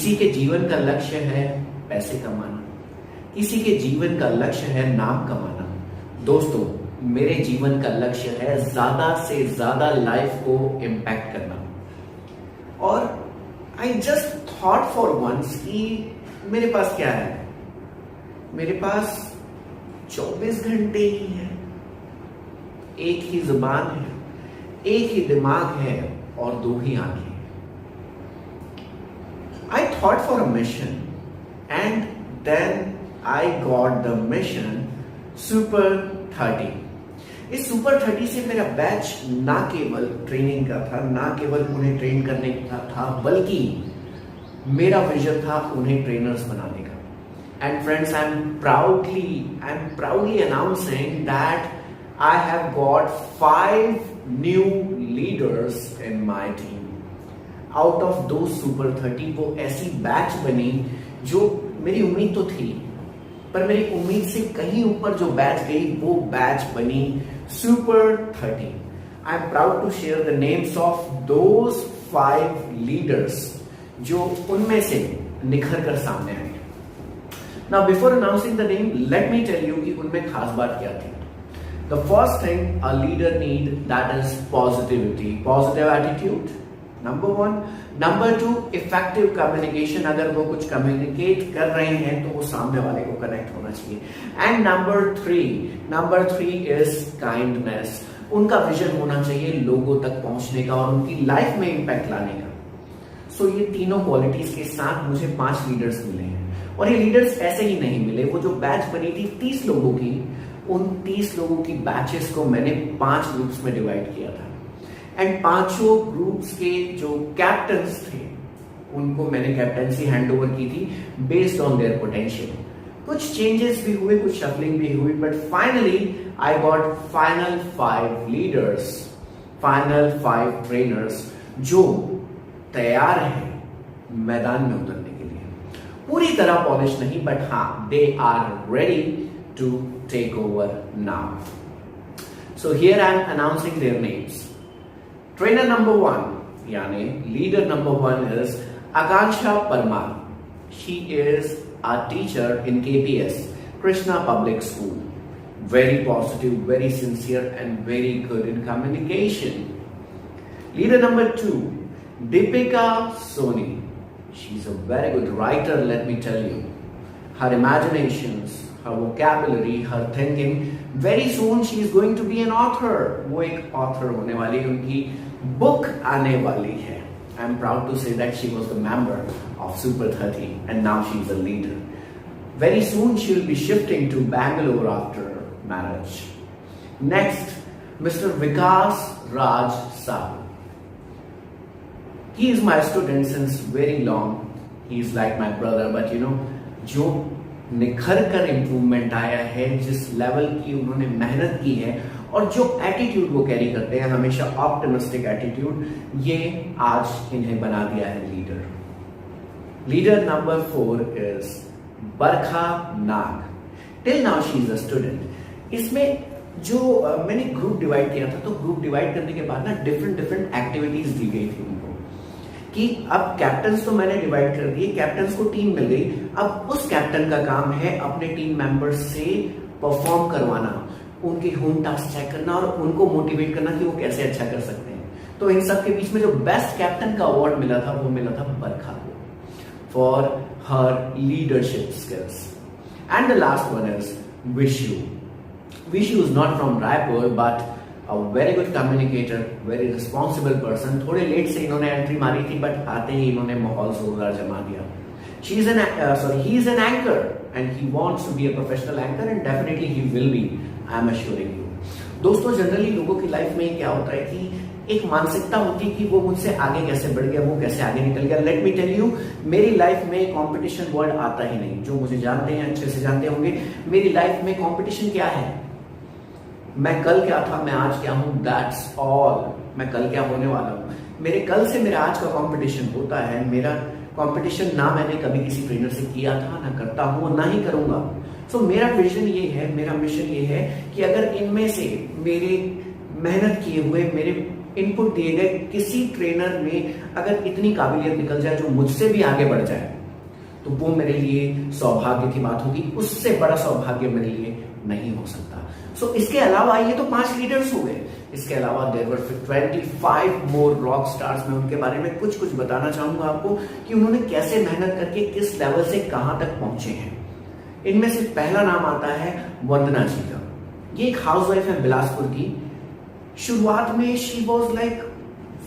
किसी के जीवन का लक्ष्य है पैसे कमाना, किसी के जीवन का लक्ष्य है नाम कमाना। दोस्तों, मेरे जीवन का लक्ष्य है ज्यादा से ज्यादा लाइफ को इम्पैक्ट करना। और I just thought for once कि मेरे पास क्या है, मेरे पास 24 घंटे ही है, एक ही जुबान है, एक ही दिमाग है और 2 ही आंखें। I thought for a mission and then I got the mission Super 30। इस सुपर 30 से मेरा बैच ना केवल ट्रेनिंग का था, ना केवल उन्हें ट्रेन करने का था, बल्कि मेरा विजन था उन्हें ट्रेनर्स बनाने का। And friends, I am proudly announcing that I have got 5 new leaders in my team। Out of दो सुपर 30 वो ऐसी बैच बनी जो मेरी उम्मीद तो थी, पर मेरी उम्मीद से कहीं ऊपर जो बैच गई वो बैच बनी super 30। I am proud to share the names of those 5 leaders जो उनमें से निखर कर सामने आए। Now before announcing the name, let me tell you कि उनमें खास बात क्या थी। The first thing a leader need, that is positivity, positive attitude, number 1। number 2, effective communication। अगर वो कुछ communicate कर रहे हैं तो वो सामने वाले को connect होना चाहिए। and number 3 is kindness। उनका विजन होना चाहिए लोगों तक पहुंचने का और उनकी लाइफ में इम्पैक्ट लाने का। सो ये तीनों क्वालिटीज के साथ मुझे 5 लीडर्स मिले हैं। और ये लीडर्स ऐसे ही नहीं मिले, वो जो बैच बनी थी 30 लोगों की, उन 30 लोगों की बैचेस को मैंने 5 ग्रुप्स में डिवाइड किया था। एंड 5 ग्रुप्स के जो कैप्टन्स थे उनको मैंने कैप्टनसी हैंडओवर की थी बेस्ड ऑन देयर पोटेंशियल। कुछ चेंजेस भी हुए, कुछ शफलिंग भी हुई, but finally I got final 5 leaders, final 5 trainers जो तैयार हैं मैदान में उतरने के लिए। पूरी तरह पॉलिश नहीं, बट हाँ, they are ready to take over now। So here I am announcing their names। Trainer number 1 यानी leader number 1 is Akansha Parmar। She is a teacher in KPS, Krishna Public School। Very positive, very sincere and very good in communication। Leader number 2, Deepika Soni। She's a very good writer, let me tell you। Her imaginations, her vocabulary, her thinking, very soon she is going to be an author। वो एक author होने वाली, उनकी book आने वाली है। I am proud to say that she was the member of Super 30 and now she is a leader। Very soon she will be shifting to Bangalore after marriage। Next, Mr. Vikas Raj Sahu। He is my student since very long। He is like my brother, but you know, जो निखर कर improvement आया है, जिस level की उन्होंने मेहनत की है और जो एटीट्यूड वो कैरी करते हैं, हमेशा ऑप्टिमिस्टिक एटीट्यूड, ये आज इन्हें बना दिया है leader. Leader number 4 is Barkha Nag. Till now she is a student. इसमें जो मैंने ग्रुप डिवाइड किया था, तो ग्रुप डिवाइड करने के बाद ना डिफरेंट एक्टिविटीज दी गई थी उनको कि अब कैप्टन्स तो मैंने डिवाइड कर दिए, कैप्टन्स को टीम मिल गई। अब उस कैप्टन का काम है अपने टीम मेंबर्स से परफॉर्म करवाना, उनके होम टास्क चेक करना और उनको मोटिवेट करना कि वो कैसे अच्छा कर सकते हैं। तो इन सब के बीच में जो बेस्ट कैप्टन का अवार्ड मिला था वो मिला था बरखा को for her leadership skills. And the last one is Vishu. Vishu is not from Raipur but a very good communicator, very responsible person। थोड़े लेट से इन्होंने एंट्री मारी थी, बट आते ही इन्होंने माहौल जोरदार जमा दिया। he is an anchor and he wants to be a professional anchor and definitely he will be, I am assuring you। दोस्तों, जनरली लोगों की लाइफ में क्या होता है कि एक मानसिकता होती है कि वो मुझसे आगे कैसे बढ़ गया, वो कैसे आगे निकल गया। लेट मी टेल यू, मेरी लाइफ में कंपटीशन वर्ड आता ही नहीं। जो मुझे जानते हैं अच्छे से जानते होंगे, मेरी लाइफ में कंपटीशन क्या है, मैं कल क्या था, मैं आज क्या हूं, दैट्स ऑल। मैं कल क्या होने वाला हूं, मेरे कल से मेरा आज का कंपटीशन होता है। मेरा कंपटीशन ना मैंने कभी किसी ट्रेनर से किया था, ना करता हूं, ना ही करूंगा। सो मेरा विजन ये है, मेरा मिशन ये है कि अगर इनमें से मेरे मेहनत किए हुए, मेरे इनपुट दिए गए किसी ट्रेनर में अगर इतनी काबिलियत निकल जाए जो मुझसे भी आगे बढ़ जाए, तो वो मेरे लिए सौभाग्य की बात होगी, उससे बड़ा सौभाग्य मेरे लिए नहीं हो सकता। सो इसके अलावा ये तो 5 लीडर्स हो गए, इसके अलावा there were 25 more rock stars. मैं उनके बारे में कुछ कुछ बताना चाहूंगा आपको कि उन्होंने कैसे मेहनत करके किस लेवल से कहां तक पहुंचे हैं। इनमें से पहला नाम आता है वंदना जी का। ये एक हाउसवाइफ है बिलासपुर की। शुरुआत में she was like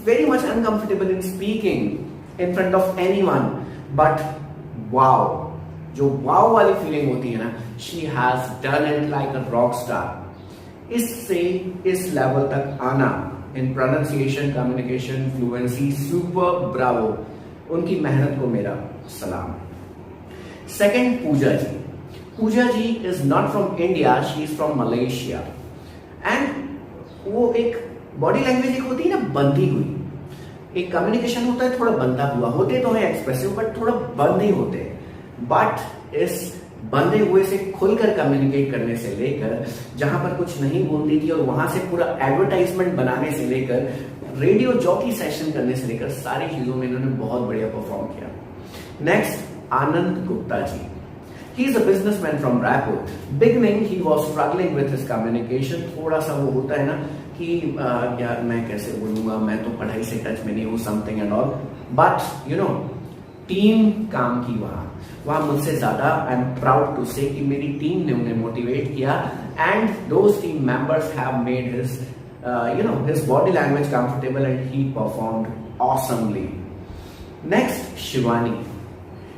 very much uncomfortable in speaking in front of anyone, but wow, जो वाओ वाली फीलिंग होती है ना, she has done it like a rock star. इससे इस लेवल तक आना in pronunciation, communication, fluency, super bravo, उनकी मेहनत को मेरा सलाम। Second, Pooja ji. Pooja ji is not from India, she is from Malaysia. And वो एक बॉडी लैंग्वेज एक होती है ना बंधी हुई, एक कम्युनिकेशन होता है थोड़ा बंधा हुआ, होते तो है एक्सप्रेसिव बट थोड़ा बंद ही होते हैं। बट इस बंधे हुए से खुलकर कम्युनिकेट करने से लेकर, जहां पर कुछ नहीं बोलती थी और वहां से पूरा एडवर्टाइजमेंट बनाने से लेकर, रेडियो जॉकी सेशन करने से लेकर, सारी चीजों में इन्होंने बहुत बढ़िया परफॉर्म किया। Next, Anand Gupta ji. He is a businessman from Raipur. Beginning, he was struggling with his communication. थोड़ा सा वो होता है ना कि यार मैं कैसे बोलूंगा, मैं तो पढ़ाई से टच में नहीं हूँ, something and all. But you know, team काम की वहाँ मुझसे ज्यादा आई एम प्राउड टू से कि मेरी टीम ने उन्हें मोटिवेट किया, and those team members have made his his body language comfortable and he performed awesomely. Next, Shivani.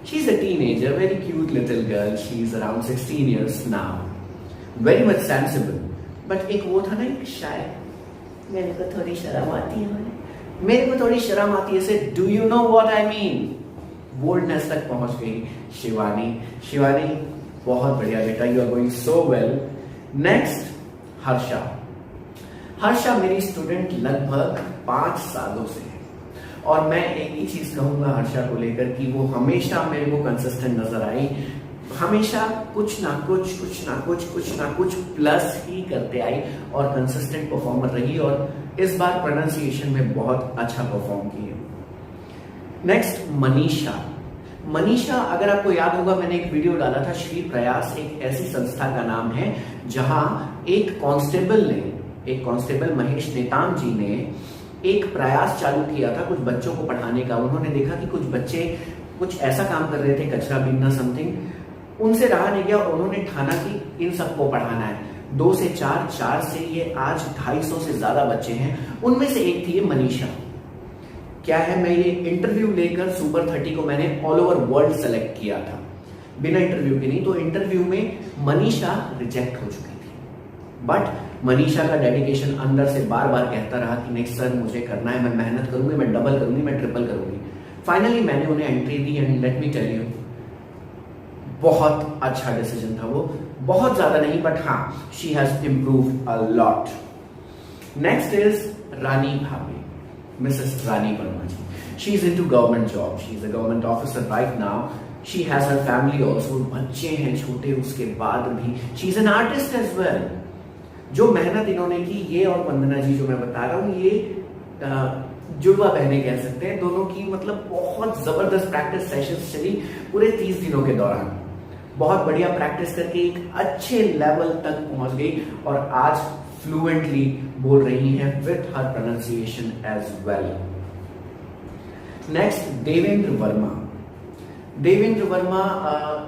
She's a teenager, very cute little girl. She's around 16 years now. Very much sensible. But एक वो था ना, एक शायद मेरे को थोड़ी शर्म आती है, मेरे को थोड़ी शर्म आती है से do you know what I mean, boldness तक पहुंच गई शिवानी। शिवानी बहुत बढ़िया बेटा, you are going so well. Next, Harsha. Harsha मेरी स्टूडेंट लगभग 5 सालों से है, और मैं एक ही चीज कहूंगा हर्षा को लेकर कि वो हमेशा मेरे को कंसिस्टेंट नजर आई, हमेशा कुछ ना कुछ प्लस ही करते आई और कंसिस्टेंट परफॉर्मर रही, और इस बार प्रोनाउंसिएशन में बहुत अच्छा परफॉर्म किए। नेक्स्ट, मनीषा। मनीषा, अगर आपको याद होगा, मैंने एक वीडियो डाला था, श्री प्रयास एक ऐसी संस्था का नाम है जहां एक कांस्टेबल महेश नेताम जी ने एक प्रयास चालू किया था कुछ बच्चों को पढ़ाने का। उन्होंने देखा कि कुछ बच्चे कुछ ऐसा काम कर रहे थे, कचरा बीनना समथिंग, उनसे रहा नहीं गया, उन्होंने ठाना कि इन सबको पढ़ाना है। 2 से 4 से ये आज 250 से ज्यादा बच्चे हैं। उनमें से एक थी ये मनीषा। क्या है, मैं ये इंटरव्यू लेकर सुपर 30 को मैंने ऑल ओवर वर्ल्ड सेलेक्ट किया था, बिना इंटरव्यू के नहीं। तो इंटरव्यू में मनीषा रिजेक्ट हो चुकी थी, बट मनीषा का डेडिकेशन अंदर से बार बार कहता रहा कि नेक्स्ट सर मुझे करना है, मैं मेहनत करूंगी, मैं डबल करूंगी, मैं ट्रिपल करूंगी। फाइनली मैंने उन्हें एंट्री दी, and let me tell you, बहुत अच्छा डिसीजन था वो, बहुत ज्यादा नहीं बट हाँ, she has improved a lot. Next is Rani bhabhi, Mrs Rani Verma ji. She is into government job, she is a government officer right now. She has her family also, बच्चे हैं छोटे, उसके बाद भी she is an artist as well. जो मेहनत इन्होंने की, ये और वंदना जी जो मैं बता रहा हूँ, ये जुड़वा बहनें कह सकते हैं दोनों की, मतलब बहुत जबरदस्त प्रैक्टिस सेशंस चली पूरे 30 दिनों के दौरान। बहुत बढ़िया प्रैक्टिस करके एक अच्छे लेवल तक पहुंच गई और आज फ्लुएंटली बोल रही हैं with her pronunciation as well. Next, Devendra Verma. Devendra Verma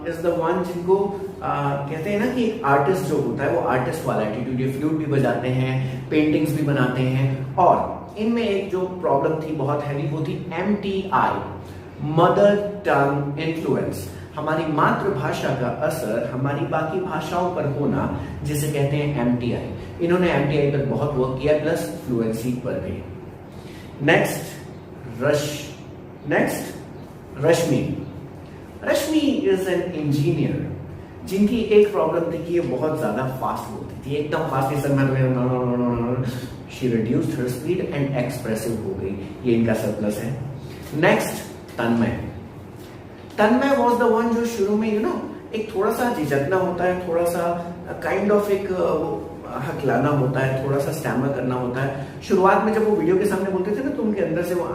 is the one जिनको कहते हैं ना कि आर्टिस्ट जो होता है वो आर्टिस्ट वाला एटीट्यूड, ये फ्लूट भी बजाते हैं, पेंटिंग्स भी बनाते हैं, और इनमें एक जो प्रॉब्लम थी बहुत हैवी, वो थी MTI, मदर टंग इन्फ्लुएंस, हमारी मातृभाषा का असर हमारी बाकी भाषाओं पर होना, जिसे कहते हैं MTI। इन्होंने MTI पर बहुत वर्क किया, प्लस फ्लुएंसी पर भी। Next, Rashmi is an engineer जिनकी एक प्रॉब्लम थी कि ये बहुत ज्यादा फास्ट बोलती थी, एकदम फास्ट, सर मैं तुम्हें, she reduced her speed and expressive हो गई, ये इनका सरप्लस है। Next, Tanmay was the one जो शुरू में एक थोड़ा सा झिझकना होता है, थोड़ा सा काइंड ऑफ एक हकलाना होता है, थोड़ा सा स्टैमर करना होता है। शुरुआत में जब वो वीडियो के सामने बोलते थे ना, तो उनके अंदर से वो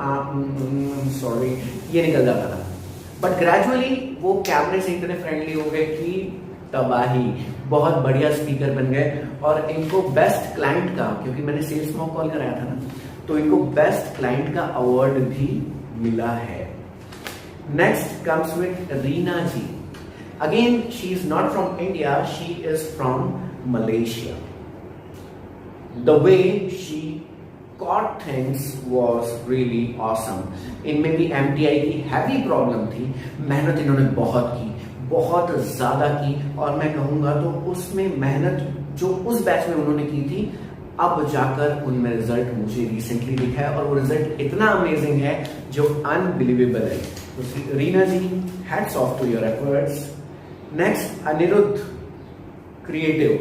सॉरी ये निकल जाता था। बट ग्रेजुअली वो कैमरे से इतने फ्रेंडली हो गए कि तबाही, बहुत बढ़िया स्पीकर बन गए। और इनको बेस्ट क्लाइंट का, क्योंकि मैंने सेल्स मॉक कॉल कराया था ना, तो इनको बेस्ट क्लाइंट का अवार्ड भी मिला है। Next comes with Reena ji. Again she is not from India, she is from Malaysia. The way she caught things was really awesome. इनमें भी MTI की हैवी प्रॉब्लम थी, मेहनत इन्होंने बहुत की, बहुत ज्यादा की, और मैं कहूंगा तो उसमें मेहनत जो उस बैच में उन्होंने की थी, अब जाकर उनमें रिजल्ट मुझे रिसेंटली दिखा है, और वो रिजल्ट इतना अमेजिंग है जो अनबिलीवेबल है। तो Reena ji, hats off to your efforts. Next Aniruddh creative,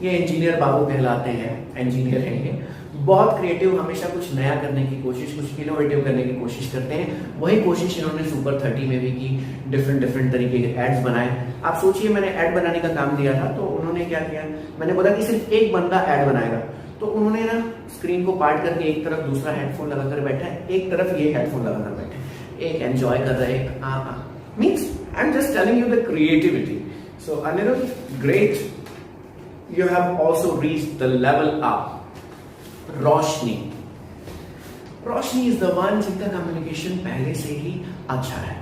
ये इंजीनियर बाबू कहलाते हैं, इंजीनियर हैं ये, बहुत क्रिएटिव, हमेशा कुछ नया करने की कोशिश, कुछ इनोवेटिव करने की कोशिश करते हैं। वही कोशिश इन्होंने सुपर 30 में भी की, डिफरेंट तरीके के एड्स बनाए। आप सोचिए, मैंने एड बनाने का काम दिया था, तो उन्होंने क्या किया, मैंने बोला कि सिर्फ एक बंदा एड बनाएगा, तो उन्होंने ना स्क्रीन को पार्ट करके एक तरफ दूसरा हेडफोन लगाकर बैठा है, एक तरफ ये हेडफोन लगाकर बैठा है, एक एंजॉय कर रहा है, एक means I am just telling you the creativity. So Aniruddh, great, you have also reached the level up. Roshni is the one जिनका कम्युनिकेशन पहले से ही अच्छा है,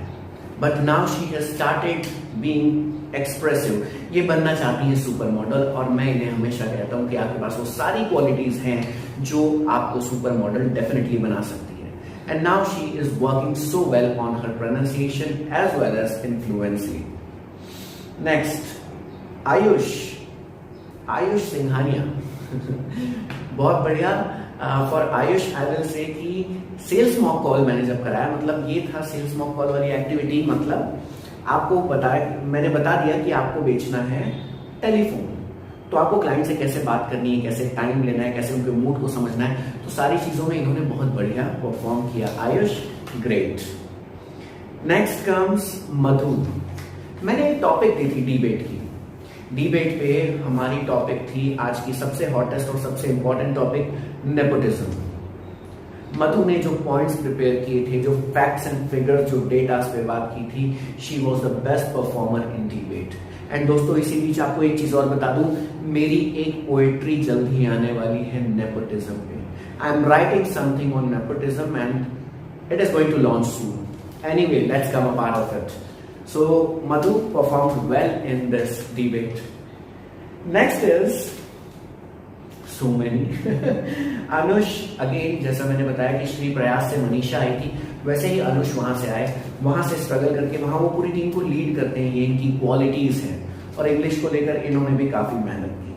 but now she has started being expressive. ये बनना चाहती है सुपर मॉडल, और मैं इन्हें हमेशा कहता हूं कि आपके पास वो सारी क्वालिटीज हैं जो आपको सुपर मॉडल डेफिनेटली बना सकती है। And now she is working so well on her pronunciation as well as in fluency. Next Ayush Singhania बहुत बढ़िया। For Ayush I will say कि सेल्स मॉक कॉल मैंने जब कराया, मतलब ये था सेल्स मॉक कॉल वाली एक्टिविटी, मतलब आपको मैंने बता दिया कि आपको बेचना है टेलीफोन, तो आपको क्लाइंट से कैसे बात करनी है, कैसे टाइम लेना है, कैसे उनके मूड को समझना है, तो सारी चीजों में इन्होंने बहुत बढ़िया परफॉर्म किया। आयुष, ग्रेट। नेक्स्ट कम्स मधु। मैंने एक टॉपिक दी थी डिबेट की, डिबेट पे हमारी टॉपिक थी आज की सबसे हॉटेस्ट और सबसे इंपॉर्टेंट टॉपिक, नेपोटिज्म। मधु ने जो पॉइंट्स प्रिपेयर किए थे, जो फैक्ट्स एंड फिगर्स, जो डेटास पे बात की थी, she was the best performer in debate. And दोस्तों, इसी बीच आपको एक चीज और बता दूं, मेरी एक पोएट्री जल्द ही आने वाली है नेपोटिज्म पे। I am writing something on nepotism and it is going to launch soon. Anyway, let's come a part of it. So Madhu performed well in this debate. Next is so many. Anush, again जैसा मैंने बताया कि श्री प्रयास से मनीषा आई थी, वैसे ही अनुष वहां से आए, वहां से स्ट्रगल करके वहां वो पूरी टीम को लीड करते हैं, ये इनकी क्वालिटीज हैं, और इंग्लिश को लेकर इन्होंने भी काफी मेहनत की।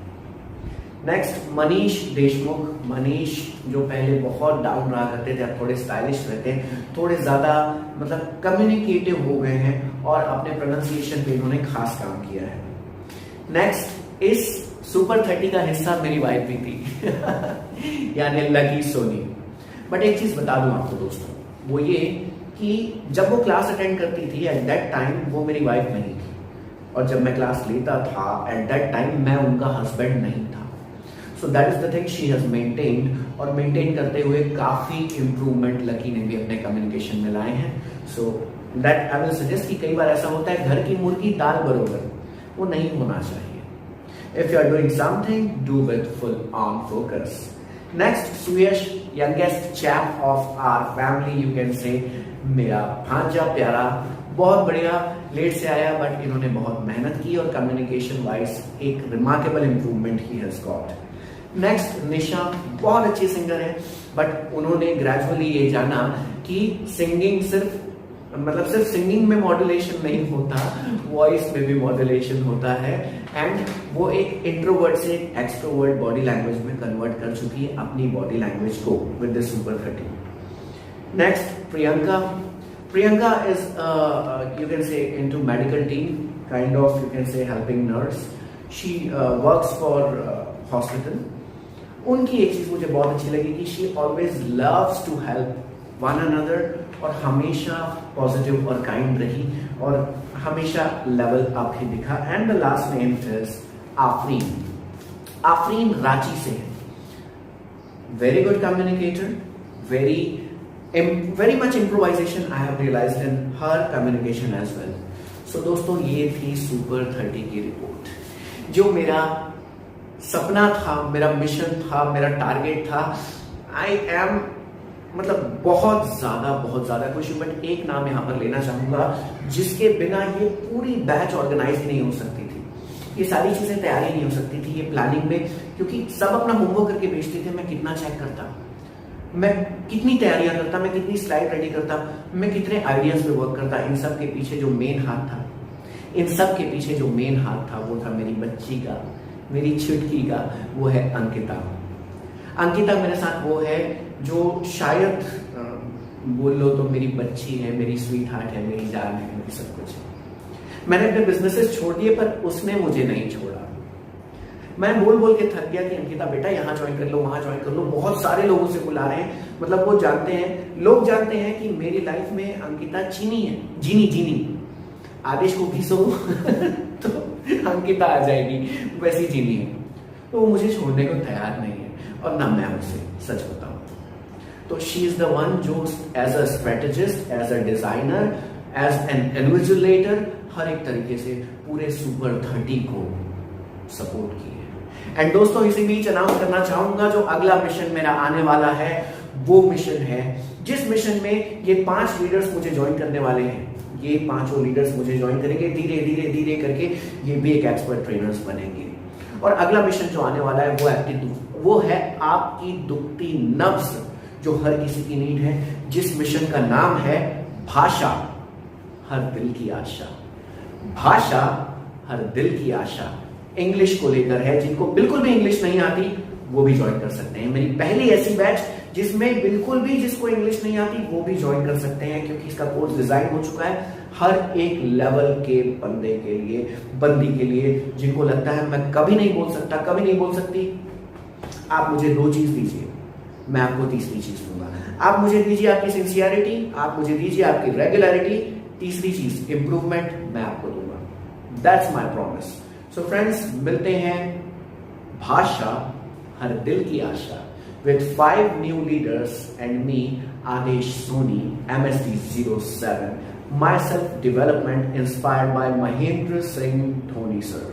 नेक्स्ट मनीष देशमुख। मनीष जो पहले बहुत डाउन रहा करते थे, अब थोड़े स्टाइलिश रहते हैं, थोड़े ज्यादा मतलब कम्युनिकेटिव हो गए हैं, और अपने प्रोनाउंसिएशन पे इन्होंने खास काम किया है। नेक्स्ट, इस सुपर 30 का हिस्सा मेरी वाइफ भी थी यानी लकी सोनी। बट एक चीज बता दूं आपको दोस्तों, वो ये कि जब वो क्लास अटेंड करती थी, एट दैट टाइम वो मेरी वाइफ नहीं थी, और जब मैं क्लास लेता था एट दैट टाइम मैं उनका हस्बैंड नहीं था। So that is the thing she has maintained, और मेंटेन करते हुए काफी इंप्रूवमेंट लकी ने भी अपने कम्युनिकेशन में लाए हैं। So that I will suggest कि कई बार ऐसा होता है, घर की मुर्गी दाल बरोबर, वो नहीं होना चाहिए। If you are doing something, do with full on focus. Next, Suyash, youngest chap of our family, you can say, मेरा भांजा प्यारा, बहुत बढ़िया, लेट से आया बट इन्होंने बहुत मेहनत की, और कम्युनिकेशन वाइज एक remarkable improvement he has got. Next, Nisha, बहुत अच्छी सिंगर है, बट उन्होंने ग्रेजुअली ये जाना कि सिंगिंग सिर्फ सिंगिंग में मॉड्यूलेशन नहीं होता, वॉइस में भी मॉड्यूलेशन होता है, एंड वो एक इंट्रोवर्ट से एक्सट्रोवर्ट बॉडी लैंग्वेज में कन्वर्ट कर चुकी है अपनी बॉडी लैंग्वेज को with the super 30। Next, Priyanka is you can say into medical team, kind of you can say helping nurse. She works for hospital. उनकी एक चीज मुझे बहुत अच्छी लगी कि she always loves to help one another, और हमेशा पॉजिटिव और काइंड रही, और हमेशा लेवल अप ही दिखा। And the last name is Afreen Ranchi से है, very good communicator, very very much improvisation I have realized in her communication as well. So दोस्तों, ये थी सुपर 30 की रिपोर्ट। जो मेरा सपना था, मेरा मिशन था, मेरा टारगेट था, आई एम मतलब बहुत ज्यादा खुश हूं। बट एक नाम यहां पर लेना चाहूंगा जिसके बिना ये पूरी बैच ऑर्गेनाइज ही नहीं हो सकती थी, ये सारी चीजें तैयारी नहीं हो सकती थी, ये प्लानिंग में, क्योंकि सब अपना होमवर्क करके भेजते थे। मैं कितना चेक करता, मैं कितनी तैयारियां करता, मैं कितनी स्लाइड रेडी करता, मैं कितने आइडियाज पे वर्क करता। इन सब के पीछे जो मेन हाथ था, वो था मेरी बच्ची का, मेरी छुटकी का, वो है अंकिता। अंकिता मेरे साथ वो है जो शायद बोल लो तो मेरी बच्ची है, मेरी स्वीट हार्ट है, मेरी जान है, मेरी सब कुछ है। मैंने अपने बिजनेसेस छोड़ दिए पर उसने मुझे नहीं छोड़ा। मैं बोल के थक गया कि अंकिता बेटा यहाँ ज्वाइन कर लो, वहां ज्वाइन कर लो। बहुत सारे लोगों से बुला रहे हैं, मतलब वो जानते हैं, लोग जानते हैं कि मेरी लाइफ में अंकिता चीनी है, जीनी। आदेश को घिसो तो अंकिता आ जाएगी, वैसी चीनी है। तो वो मुझे छोड़ने को तैयार नहीं है, और ना मैं उसे, सच बताऊं तो शी इज द वन जो as a strategist, as a designer, as an invigilator, हर एक तरीके से पूरे सुपर 30 को सपोर्ट की है। एंड दोस्तों, इसी बीच अनाउंस करना चाहूंगा जो अगला मिशन मेरा आने वाला है, वो मिशन है जिस मिशन में ये 5 लीडर्स मुझे ज्वाइन करने वाले हैं। ये 5 लीडर्स मुझे ज्वाइन करेंगे, धीरे करके ये भी एक एक्सपर्ट ट्रेनर्स बनेंगे। और अगला मिशन जो आने वाला है वो है आपकी दुखती नब्ज, जो हर किसी की नीड है, जिस मिशन का नाम है भाषा हर दिल की आशा। भाषा हर दिल की आशा इंग्लिश को लेकर है। जिनको बिल्कुल भी इंग्लिश नहीं आती वो भी ज्वाइन कर सकते हैं। मेरी पहली ऐसी बैच जिसमें बिल्कुल भी जिसको इंग्लिश नहीं आती वो भी ज्वाइन कर सकते हैं, क्योंकि इसका कोर्स डिजाइन हो चुका है हर एक लेवल के बंदे के लिए, बंदी के लिए, जिनको लगता है मैं कभी नहीं बोल सकता, कभी नहीं बोल सकती। आप मुझे 2 चीज दीजिए, मैं आपको तीसरी चीज दूंगा। आप मुझे दीजिए आपकी सिंसियरिटी, आप मुझे दीजिए आपकी रेगुलरिटी, तीसरी चीज इंप्रूवमेंट मैं आपको दूंगा। That's my promise. So friends, मिलते हैं भाषा हर दिल की आशा with 5 new leaders and me, Adesh Soni, MSD 07, myself development inspired by Mahendra Singh Dhoni sir.